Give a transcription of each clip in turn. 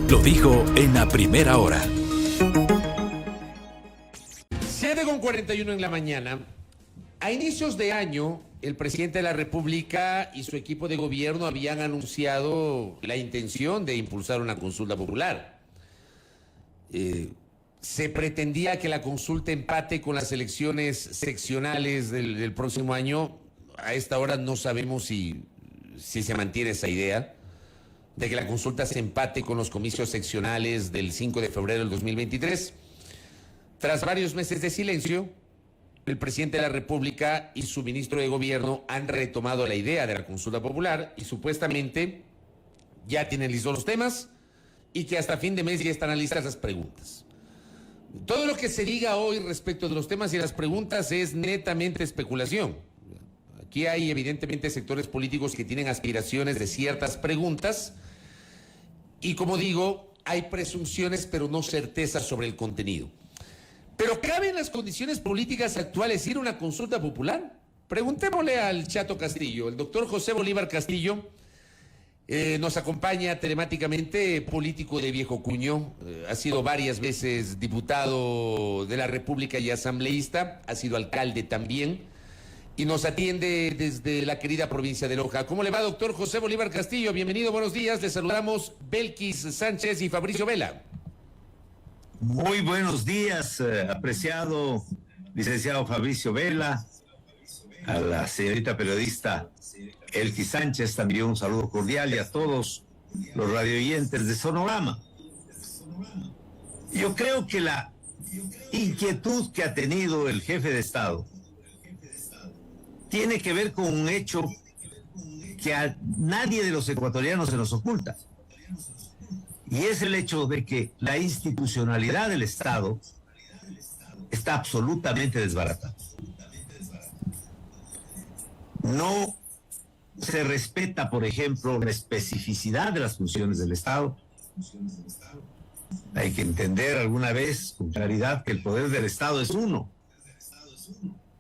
Lo dijo en la primera hora. 7:41 en la mañana. A inicios de año, el presidente de la República y su equipo de gobierno habían anunciado la intención de impulsar una consulta popular. Se pretendía que la consulta empate con las elecciones seccionales del próximo año. A esta hora no sabemos si se mantiene esa idea de que la consulta se empate con los comicios seccionales del 5 de febrero del 2023. Tras varios meses de silencio, el presidente de la República y su ministro de Gobierno han retomado la idea de la consulta popular y supuestamente ya tienen listos los temas y que hasta fin de mes ya están listas las preguntas. Todo lo que se diga hoy respecto de los temas y las preguntas es netamente especulación. Aquí hay evidentemente sectores políticos que tienen aspiraciones de ciertas preguntas y, como digo, hay presunciones pero no certezas sobre el contenido. ¿Pero cabe en las condiciones políticas actuales ir a una consulta popular? Preguntémosle al Chato Castillo. El doctor José Bolívar Castillo nos acompaña telemáticamente, político de viejo cuño, ha sido varias veces diputado de la República y asambleísta, ha sido alcalde también, y nos atiende desde la querida provincia de Loja. ¿Cómo le va, doctor José Bolívar Castillo? Bienvenido, buenos días. Le saludamos Belkis Sánchez y Fabricio Vela. Muy buenos días, apreciado licenciado Fabricio Vela, a la señorita periodista Belkis Sánchez, también un saludo cordial, y a todos los radioyentes de Sonorama. Yo creo que la inquietud que ha tenido el jefe de Estado tiene que ver con un hecho que a nadie de los ecuatorianos se nos oculta. Y es el hecho de que la institucionalidad del Estado está absolutamente desbaratada. No se respeta, por ejemplo, la especificidad de las funciones del Estado. Hay que entender alguna vez con claridad que el poder del Estado es uno,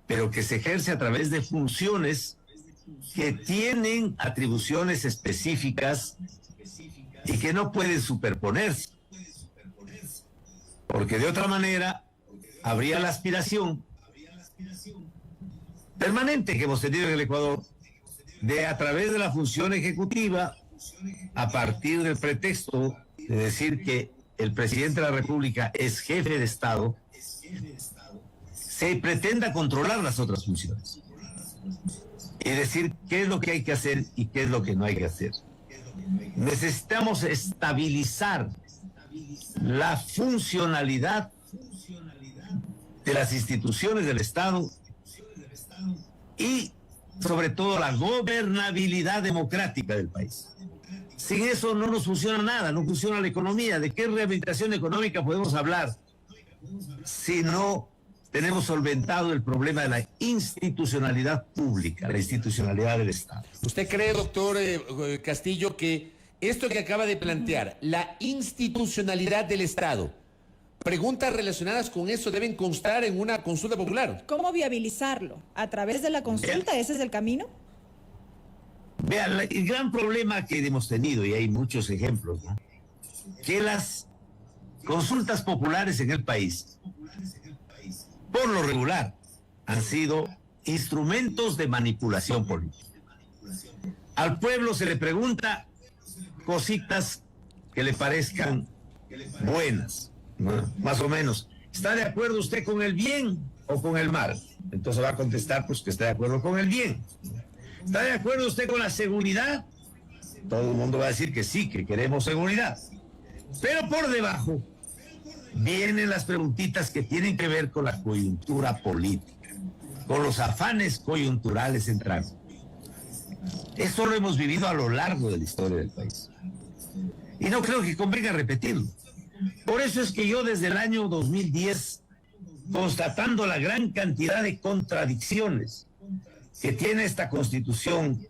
pero que se ejerce a través de funciones que tienen atribuciones específicas y que no pueden superponerse, porque de otra manera habría la aspiración permanente que hemos tenido en el Ecuador de, a través de la función ejecutiva, a partir del pretexto de decir que el presidente de la República es jefe de Estado, se pretenda controlar las otras funciones y decir qué es lo que hay que hacer y qué es lo que no hay que hacer. Necesitamos estabilizar la funcionalidad de las instituciones del Estado y, sobre todo, la gobernabilidad democrática del país. Sin eso no nos funciona nada, no funciona la economía. ¿De qué rehabilitación económica podemos hablar si no tenemos solventado el problema de la institucionalidad pública, la institucionalidad del Estado? ¿Usted cree, doctor Castillo, que esto que acaba de plantear, la institucionalidad del Estado, preguntas relacionadas con eso deben constar en una consulta popular? ¿Cómo viabilizarlo? ¿A través de la consulta? ¿Ese es el camino? Vean, el gran problema que hemos tenido, y hay muchos ejemplos, ¿no?, que las consultas populares en el país, por lo regular, han sido instrumentos de manipulación política. Al pueblo se le pregunta cositas que le parezcan buenas, ¿no?, más o menos. ¿Está de acuerdo usted con el bien o con el mal? Entonces va a contestar pues que está de acuerdo con el bien. ¿Está de acuerdo usted con la seguridad? Todo el mundo va a decir que sí, que queremos seguridad. Pero por debajo vienen las preguntitas que tienen que ver con la coyuntura política, con los afanes coyunturales centrales. Esto lo hemos vivido a lo largo de la historia del país. Y no creo que convenga repetirlo. Por eso es que yo desde el año 2010, constatando la gran cantidad de contradicciones que tiene esta Constitución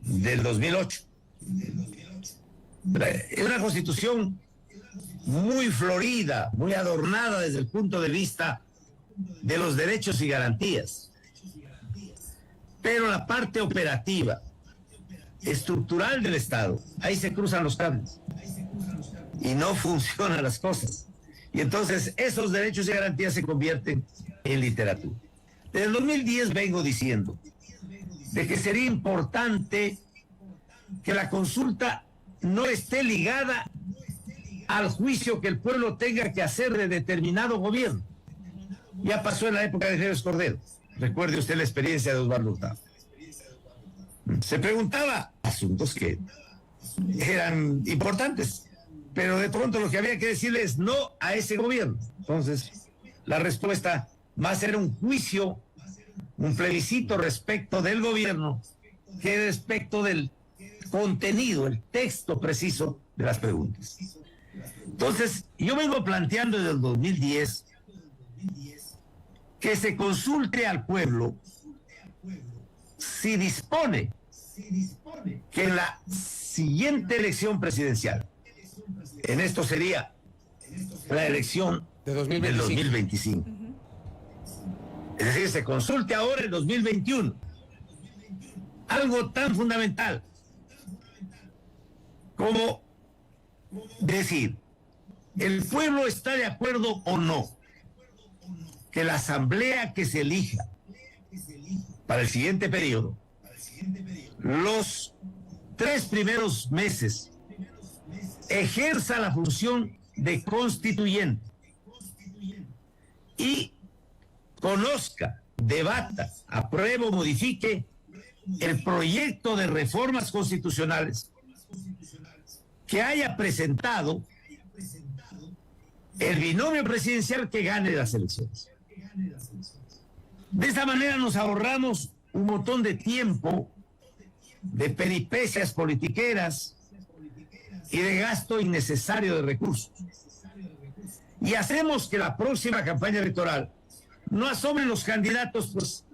del 2008, es una Constitución muy florida, muy adornada desde el punto de vista de los derechos y garantías. Pero la parte operativa, estructural del Estado, ahí se cruzan los cables. y no funcionan las cosas. Y entonces esos derechos y garantías se convierten en literatura. Desde el 2010 vengo diciendo de que sería importante que la consulta no esté ligada al juicio que el pueblo tenga que hacer de determinado gobierno. Ya pasó en la época de Jesús Cordero. Recuerde usted la experiencia de Osvaldo Hurtado. Se preguntaba asuntos que eran importantes, pero de pronto lo que había que decirle es no a ese gobierno. Entonces, la respuesta va a ser un juicio, un plebiscito respecto del gobierno que respecto del contenido, el texto preciso de las preguntas. Entonces, yo vengo planteando desde el 2010 que se consulte al pueblo si dispone que en la siguiente elección presidencial, en esto sería la elección De del 2025. Es decir, se consulte ahora el 2021. Algo tan fundamental como decir, ¿el pueblo está de acuerdo o no que la asamblea que se elija para el siguiente periodo, los 3 primeros meses, ejerza la función de constituyente y conozca, debata, apruebe o modifique el proyecto de reformas constitucionales que haya presentado el binomio presidencial que gane las elecciones? De esta manera nos ahorramos un montón de tiempo, de peripecias politiqueras y de gasto innecesario de recursos. Y hacemos que la próxima campaña electoral no asomen los candidatos pues,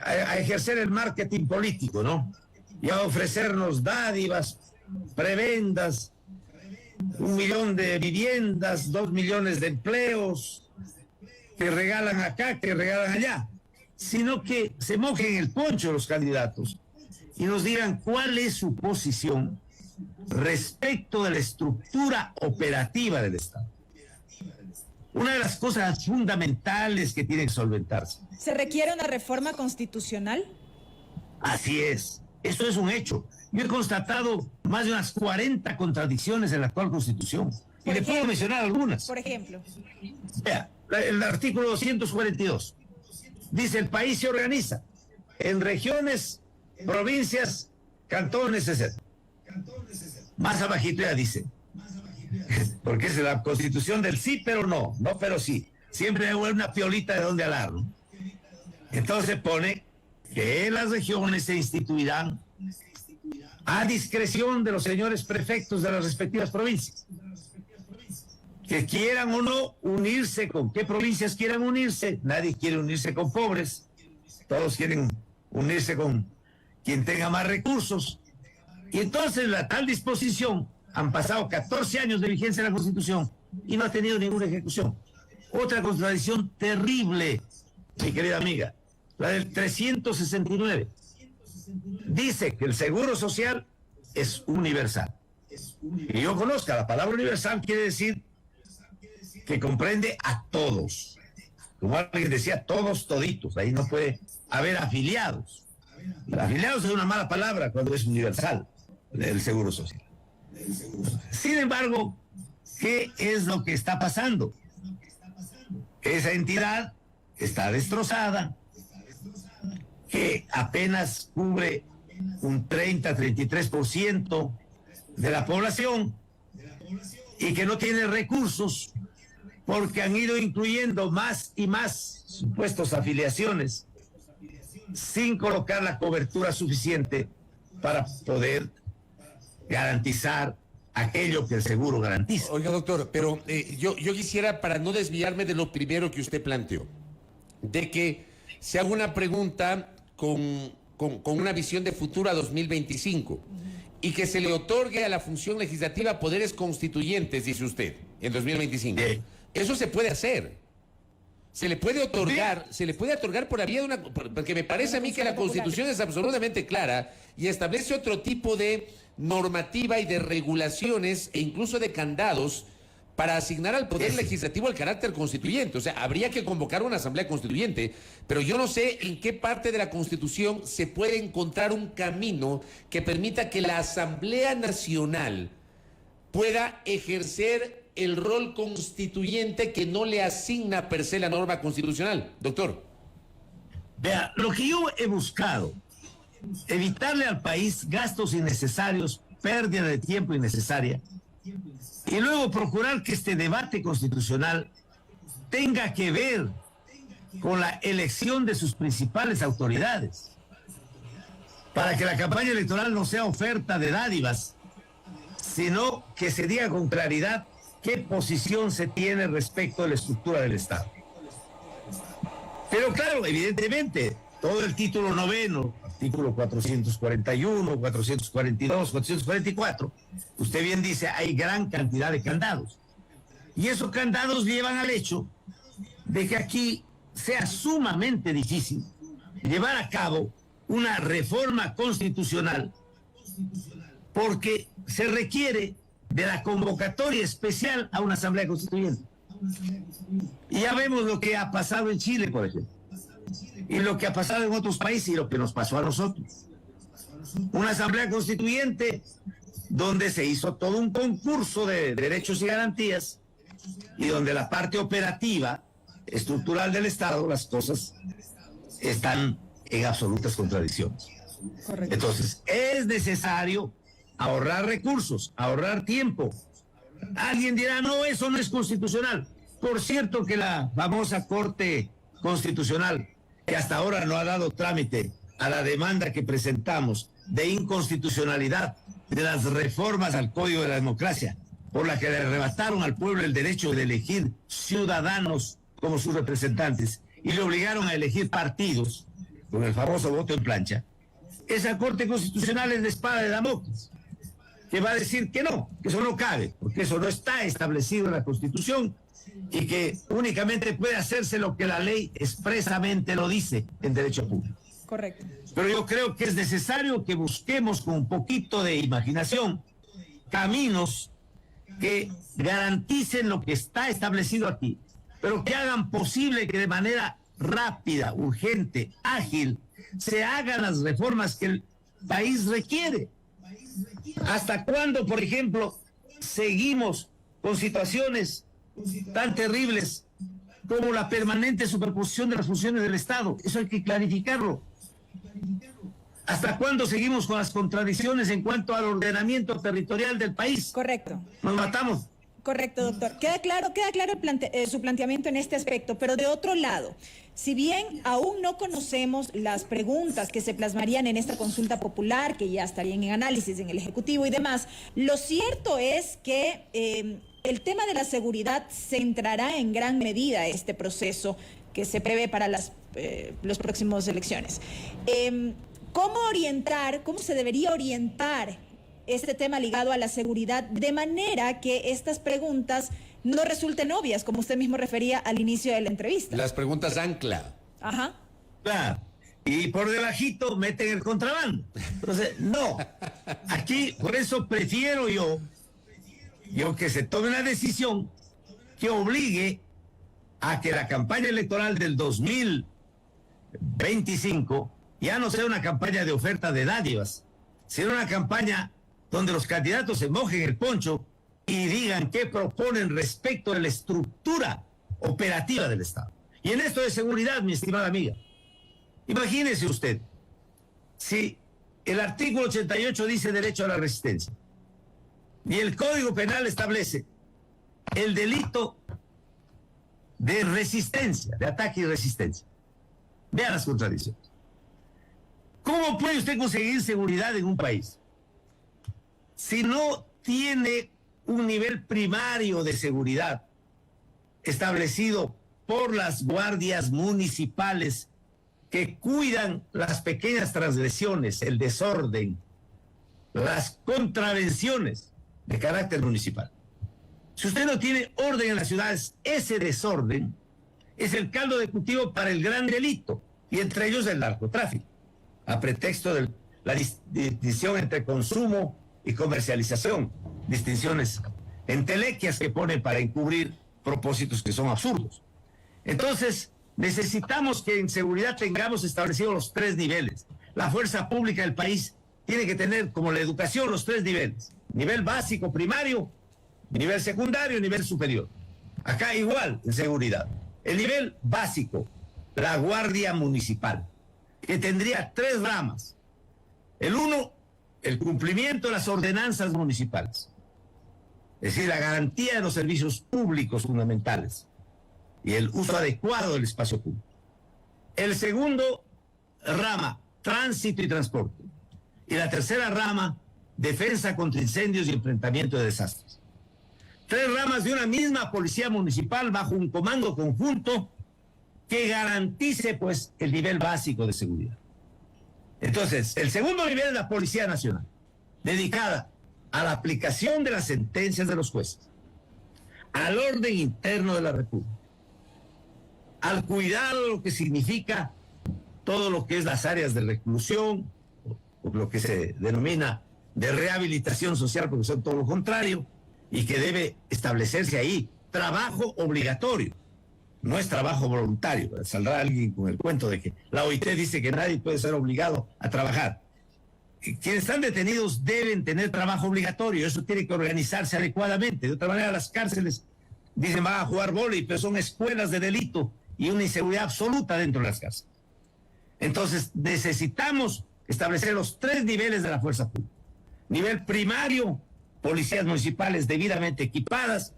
a ejercer el marketing político, ¿no? Y a ofrecernos dádivas, prebendas, 1 millón de viviendas, 2 millones de empleos, que regalan acá, que regalan allá, sino que se mojen el poncho los candidatos y nos digan cuál es su posición respecto de la estructura operativa del Estado. Una de las cosas fundamentales que tiene que solventarse. ¿Se requiere una reforma constitucional? Así es, eso es un hecho. Yo he constatado más de unas 40 contradicciones en la actual Constitución. Y le puedo mencionar algunas. Por ejemplo. Vea, el artículo 242 dice: el país se organiza en regiones, provincias, cantones, etc. Más abajito ya dice, porque es la Constitución del sí pero no, no pero sí. Siempre hay una piolita de donde hablar, ¿no? Entonces pone que las regiones se instituirán a discreción de los señores prefectos de las respectivas provincias, que quieran o no unirse. ¿Con qué provincias quieran unirse? Nadie quiere unirse con pobres, todos quieren unirse con quien tenga más recursos. Y entonces la tal disposición, han pasado 14 años de vigencia de la Constitución y no ha tenido ninguna ejecución. Otra contradicción terrible, mi querida amiga, la del 369, dice que el seguro social es universal. Y yo conozca, la palabra universal quiere decir que comprende a todos. Como alguien decía, todos toditos. Ahí no puede haber afiliados. Afiliados es una mala palabra cuando es universal el seguro social. Sin embargo, ¿qué es lo que está pasando? Esa entidad está destrozada, que apenas cubre un 30-33% de la población y que no tiene recursos porque han ido incluyendo más y más supuestos afiliaciones sin colocar la cobertura suficiente para poder garantizar aquello que el seguro garantiza. Oiga, doctor, pero yo quisiera, para no desviarme de lo primero que usted planteó, de que se haga una pregunta con una visión de futuro a 2025 y que se le otorgue a la función legislativa poderes constituyentes, dice usted, en 2025. Eso se puede hacer. se le puede otorgar por la vía de una... Porque me parece a mí que la Constitución es absolutamente clara y establece otro tipo de normativa y de regulaciones e incluso de candados para asignar al Poder Legislativo el carácter constituyente. O sea, habría que convocar una asamblea constituyente, pero yo no sé en qué parte de la Constitución se puede encontrar un camino que permita que la Asamblea Nacional pueda ejercer el rol constituyente que no le asigna per se la norma constitucional. Doctor. Vea, lo que yo he buscado, evitarle al país gastos innecesarios, pérdida de tiempo innecesaria, y luego procurar que este debate constitucional tenga que ver con la elección de sus principales autoridades, para que la campaña electoral no sea oferta de dádivas, sino que se diga con claridad qué posición se tiene respecto a la estructura del Estado. Pero claro, evidentemente, todo el título noveno, artículo 441, 442, 444, usted bien dice, hay gran cantidad de candados. Y esos candados llevan al hecho de que aquí sea sumamente difícil llevar a cabo una reforma constitucional, porque se requiere de la convocatoria especial a una asamblea constituyente. Y ya vemos lo que ha pasado en Chile, por ejemplo, y lo que ha pasado en otros países y lo que nos pasó a nosotros. Una asamblea constituyente donde se hizo todo un concurso de derechos y garantías y donde la parte operativa, estructural del Estado, las cosas están en absolutas contradicciones. Correcto. Entonces, es necesario ahorrar recursos, ahorrar tiempo. Alguien dirá, no, eso no es constitucional. Por cierto que la famosa Corte Constitucional, que hasta ahora no ha dado trámite a la demanda que presentamos de inconstitucionalidad de las reformas al Código de la Democracia, por la que le arrebataron al pueblo el derecho de elegir ciudadanos como sus representantes y le obligaron a elegir partidos con el famoso voto en plancha, esa Corte Constitucional es la espada de Damocles, que va a decir que no, que eso no cabe, porque eso no está establecido en la Constitución y que únicamente puede hacerse lo que la ley expresamente lo dice en derecho público. Correcto. Pero yo creo que es necesario que busquemos con un poquito de imaginación caminos que garanticen lo que está establecido aquí, pero que hagan posible que de manera rápida, urgente, ágil, se hagan las reformas que el país requiere. ¿Hasta cuándo, por ejemplo, seguimos con situaciones tan terribles como la permanente superposición de las funciones del Estado? Eso hay que clarificarlo. ¿Hasta cuándo seguimos con las contradicciones en cuanto al ordenamiento territorial del país? Correcto. Nos matamos. Correcto, doctor. Queda claro su planteamiento en este aspecto, pero de otro lado, si bien aún no conocemos las preguntas que se plasmarían en esta consulta popular, que ya estarían en análisis en el Ejecutivo y demás, lo cierto es que el tema de la seguridad centrará en gran medida este proceso que se prevé para las próximas elecciones. ¿Cómo se debería orientar este tema ligado a la seguridad de manera que estas preguntas no resulten obvias, como usted mismo refería al inicio de la entrevista? Las preguntas ancla. Ajá. Claro. Y por debajito meten el contrabando. Entonces, no. Aquí, por eso prefiero yo que se tome una decisión que obligue a que la campaña electoral del 2025 ya no sea una campaña de oferta de dádivas, sino una campaña donde los candidatos se mojen el poncho y digan qué proponen respecto de la estructura operativa del Estado. Y en esto de seguridad, mi estimada amiga, imagínese usted, si el artículo 88 dice derecho a la resistencia y el Código Penal establece el delito de resistencia, de ataque y resistencia. Vean las contradicciones. ¿Cómo puede usted conseguir seguridad en un país si no tiene un nivel primario de seguridad establecido por las guardias municipales que cuidan las pequeñas transgresiones, el desorden, las contravenciones de carácter municipal? Si usted no tiene orden en las ciudades, ese desorden es el caldo de cultivo para el gran delito, y entre ellos el narcotráfico, a pretexto de la distinción entre consumo y comercialización, distinciones entelequias que ponen para encubrir propósitos que son absurdos. Entonces, necesitamos que en seguridad tengamos establecidos los 3 niveles. La fuerza pública del país tiene que tener, como la educación, los 3 niveles. Nivel básico, primario, nivel secundario y nivel superior. Acá igual, en seguridad. El nivel básico, la Guardia Municipal, que tendría 3 ramas. El 1, el cumplimiento de las ordenanzas municipales. Es decir, la garantía de los servicios públicos fundamentales y el uso adecuado del espacio público. El segundo rama, tránsito y transporte. Y la tercera rama, defensa contra incendios y enfrentamiento de desastres. 3 ramas de una misma policía municipal bajo un comando conjunto que garantice, pues, el nivel básico de seguridad. Entonces, el segundo nivel es la Policía Nacional, dedicada a la aplicación de las sentencias de los jueces, al orden interno de la República, al cuidado de lo que significa todo lo que es las áreas de reclusión, o lo que se denomina de rehabilitación social, porque son todo lo contrario, y que debe establecerse ahí trabajo obligatorio, no es trabajo voluntario. Saldrá alguien con el cuento de que la OIT dice que nadie puede ser obligado a trabajar. Quienes están detenidos deben tener trabajo obligatorio, eso tiene que organizarse adecuadamente. De otra manera, las cárceles dicen van a jugar vóley, pero son escuelas de delito y una inseguridad absoluta dentro de las cárceles. Entonces, necesitamos establecer los 3 niveles de la fuerza pública. Nivel primario, policías municipales debidamente equipadas,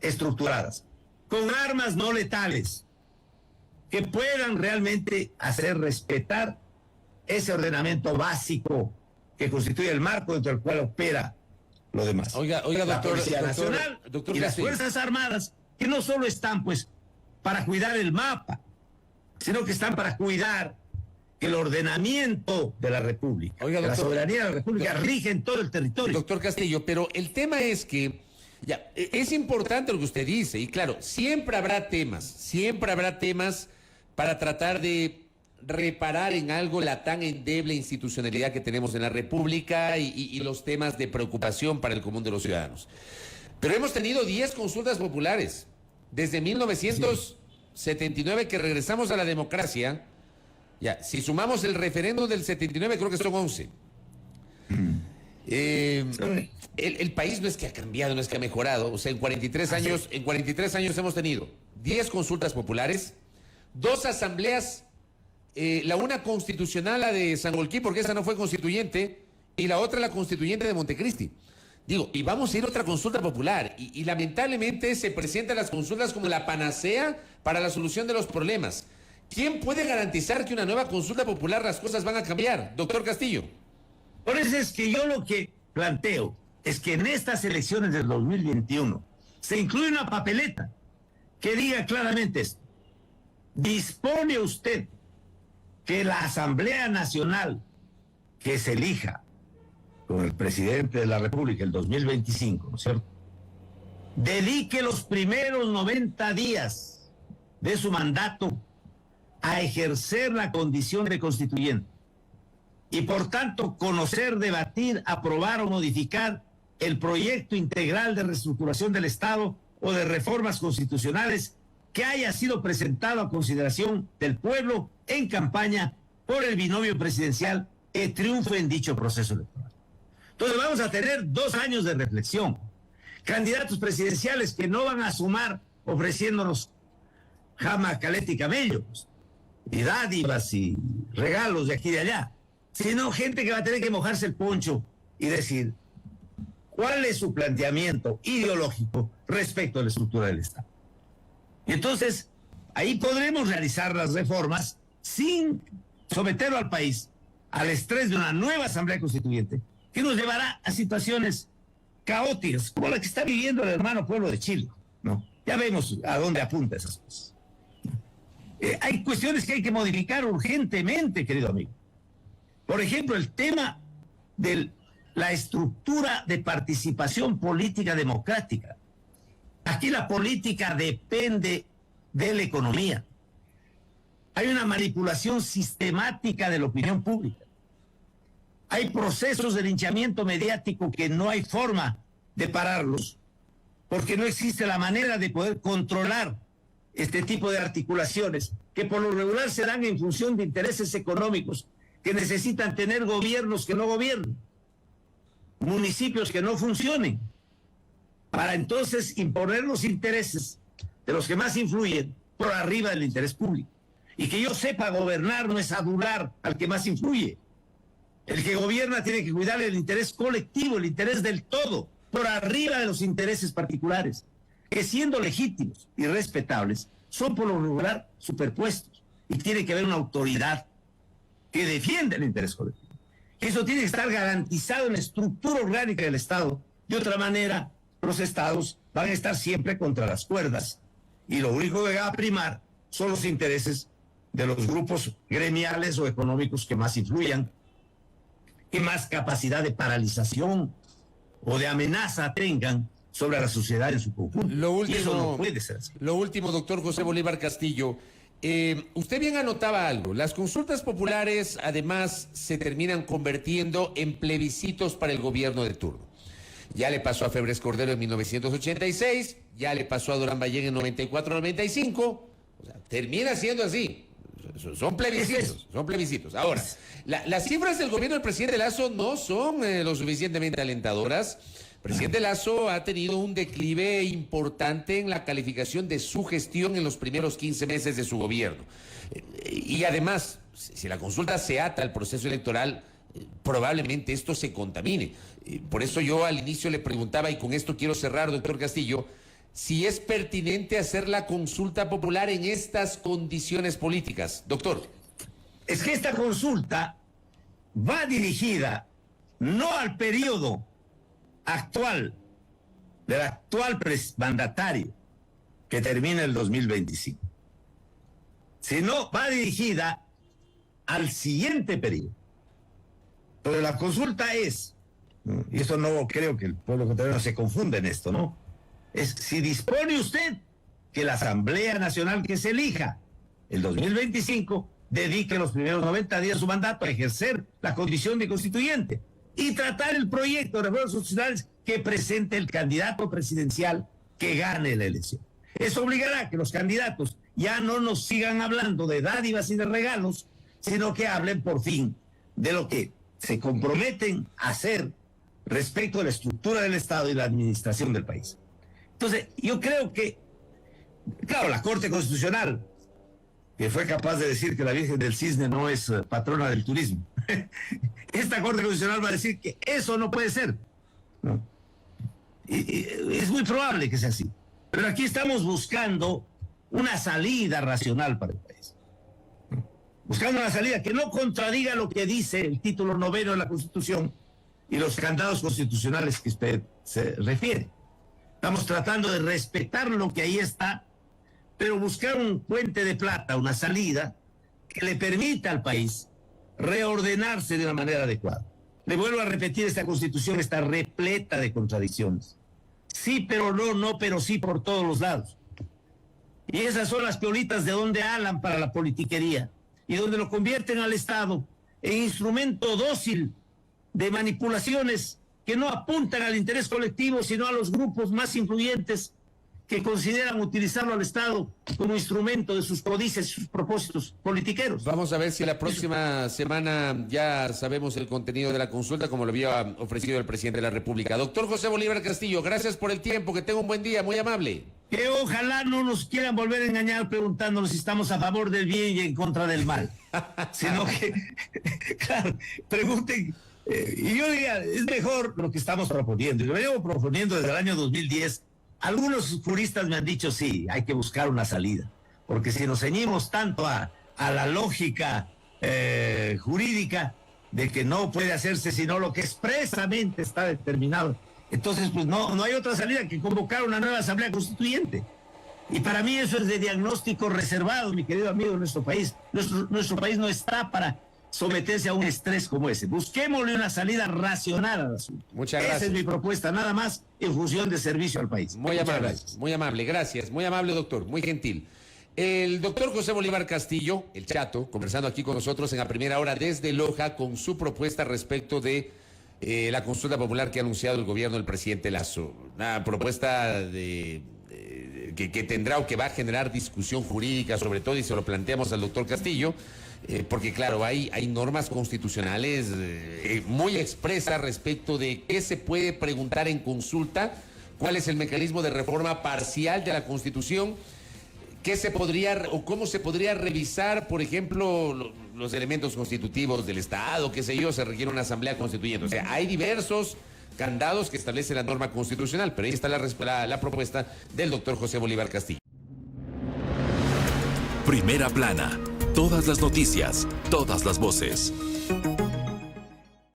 estructuradas, con armas no letales, que puedan realmente hacer respetar ese ordenamiento básico que constituye el marco dentro del cual opera lo demás. Oiga, la doctor, Policía Nacional doctor y las Castillo. Fuerzas Armadas, que no solo están, pues, para cuidar el mapa, sino que están para cuidar que el ordenamiento de la República, Oiga, la doctor, soberanía de la República rige en todo el territorio. Doctor Castillo, pero el tema es que ya, es importante lo que usted dice, y claro, siempre habrá temas para tratar de reparar en algo la tan endeble institucionalidad que tenemos en la República y los temas de preocupación para el común de los ciudadanos. Pero hemos tenido 10 consultas populares desde 1979 que regresamos a la democracia. Ya, si sumamos el referéndum del 79, creo que son 11. El país no es que ha cambiado, no es que ha mejorado. O sea, en 43 años hemos tenido 10 consultas populares, 2 asambleas, la una constitucional, la de Sangolquí, porque esa no fue constituyente, y la otra la constituyente de Montecristi. Digo, y vamos a ir a otra consulta popular, y lamentablemente se presentan las consultas como la panacea para la solución de los problemas. ¿Quién puede garantizar que una nueva consulta popular las cosas van a cambiar? Doctor Castillo. Por eso es que yo lo que planteo es que en estas elecciones del 2021 se incluye una papeleta que diga claramente esto. ¿Dispone usted que la Asamblea Nacional que se elija con el presidente de la República el 2025, ¿no es cierto?, dedique los primeros 90 días de su mandato a ejercer la condición de constituyente y por tanto conocer, debatir, aprobar o modificar el proyecto integral de reestructuración del Estado o de reformas constitucionales que haya sido presentado a consideración del pueblo en campaña por el binomio presidencial que triunfe en dicho proceso electoral? Entonces vamos a tener 2 años de reflexión. Candidatos presidenciales que no van a sumar ofreciéndonos jama, caleta y camellos, y dádivas y regalos de aquí y de allá, sino gente que va a tener que mojarse el poncho y decir cuál es su planteamiento ideológico respecto a la estructura del Estado. Y entonces ahí podremos realizar las reformas sin someterlo al país al estrés de una nueva Asamblea Constituyente que nos llevará a situaciones caóticas como la que está viviendo el hermano pueblo de Chile, ¿no? Ya vemos a dónde apunta esas cosas. Hay cuestiones que hay que modificar urgentemente, querido amigo. Por ejemplo, el tema de la estructura de participación política democrática. Aquí la política depende de la economía. Hay una manipulación sistemática de la opinión pública. Hay procesos de linchamiento mediático que no hay forma de pararlos, porque no existe la manera de poder controlar este tipo de articulaciones, que por lo regular se dan en función de intereses económicos que necesitan tener gobiernos que no gobiernen, municipios que no funcionen, para entonces imponer los intereses de los que más influyen por arriba del interés público. Y que yo sepa, gobernar no es adular al que más influye. El que gobierna tiene que cuidar el interés colectivo, el interés del todo, por arriba de los intereses particulares, que siendo legítimos y respetables, son por lo regular superpuestos. Y tiene que haber una autoridad que defienda el interés colectivo. Eso tiene que estar garantizado en la estructura orgánica del Estado. De otra manera, los estados van a estar siempre contra las cuerdas. Y lo único que va a primar son los intereses de los grupos gremiales o económicos que más influyan, que más capacidad de paralización o de amenaza tengan sobre la sociedad en su conjunto. Y eso no puede ser así. Lo último, doctor José Bolívar Castillo. Usted bien anotaba algo. Las consultas populares, además, se terminan convirtiendo en plebiscitos para el gobierno de turno. Ya le pasó a Febres Cordero en 1986, ya le pasó a Durán Ballén en 94-95. O sea, termina siendo así. Son plebiscitos, son plebiscitos. Ahora, las cifras del gobierno del presidente Lasso no son lo suficientemente alentadoras. El presidente Lasso ha tenido un declive importante en la calificación de su gestión en los primeros 15 meses de su gobierno. Y además, si la consulta se ata al proceso electoral, probablemente esto se contamine. Por eso yo al inicio le preguntaba, y con esto quiero cerrar, doctor Castillo, si es pertinente hacer la consulta popular en estas condiciones políticas. Doctor. Es que esta consulta va dirigida no al periodo actual del actual mandatario que termina el 2025, sino va dirigida al siguiente periodo. Pero la consulta es, y eso no creo que el pueblo ecuatoriano se confunda en esto, ¿no? Es si dispone usted que la Asamblea Nacional que se elija el 2025 dedique los primeros 90 días de su mandato a ejercer la condición de constituyente y tratar el proyecto de reformas constitucionales que presente el candidato presidencial que gane la elección. Eso obligará a que los candidatos ya no nos sigan hablando de dádivas y de regalos, sino que hablen por fin de lo que se comprometen a hacer respecto a la estructura del Estado y la administración del país. Entonces, yo creo que, claro, la Corte Constitucional, que fue capaz de decir que la Virgen del Cisne no es patrona del turismo, esta Corte Constitucional va a decir que eso no puede ser, ¿no? Y es muy probable que sea así. Pero aquí estamos buscando una salida racional para el país. Buscando una salida que no contradiga lo que dice el título 9 de la Constitución y los candados constitucionales que usted se refiere. Estamos tratando de respetar lo que ahí está, pero buscar un puente de plata, una salida que le permita al país reordenarse de una manera adecuada. Le vuelvo a repetir, esta Constitución está repleta de contradicciones. Sí, pero no, no, pero sí por todos los lados. Y esas son las piolitas de donde alan para la politiquería y donde lo convierten al Estado en instrumento dócil de manipulaciones que no apuntan al interés colectivo, sino a los grupos más influyentes que consideran utilizarlo al Estado como instrumento de sus codicias y sus propósitos politiqueros. Vamos a ver si la próxima semana ya sabemos el contenido de la consulta, como lo había ofrecido el presidente de la República. Doctor José Bolívar Castillo, gracias por el tiempo, que tenga un buen día, muy amable. Que ojalá no nos quieran volver a engañar preguntándonos si estamos a favor del bien y en contra del mal, sino que, claro, pregunten. Y yo diría, es mejor lo que estamos proponiendo. Yo lo llevo proponiendo desde el año 2010. Algunos juristas me han dicho, sí, hay que buscar una salida. Porque si nos ceñimos tanto a la lógica jurídica de que no puede hacerse sino lo que expresamente está determinado, entonces pues no hay otra salida que convocar una nueva Asamblea Constituyente. Y para mí eso es de diagnóstico reservado, mi querido amigo, de nuestro país. Nuestro país no está para someterse a un estrés como ese. Busquémosle una salida racional al asunto. Muchas gracias. Esa es mi propuesta, nada más en función de servicio al país. Muy amable, gracias. Muy amable, gracias. Muy amable, doctor, muy gentil. El doctor José Bolívar Castillo, el Chato, conversando aquí con nosotros en la primera hora desde Loja con su propuesta respecto de la consulta popular que ha anunciado el gobierno del presidente Lasso. Una propuesta que tendrá o que va a generar discusión jurídica sobre todo, y se lo planteamos al doctor Castillo, porque claro, hay normas constitucionales muy expresas respecto de qué se puede preguntar en consulta, cuál es el mecanismo de reforma parcial de la Constitución, qué se podría o cómo se podría revisar, por ejemplo, los elementos constitutivos del Estado, qué sé yo, se requiere una asamblea constituyente. O sea, hay diversos candados que establece la norma constitucional, pero ahí está la propuesta del doctor José Bolívar Castillo. Primera plana. Todas las noticias, todas las voces.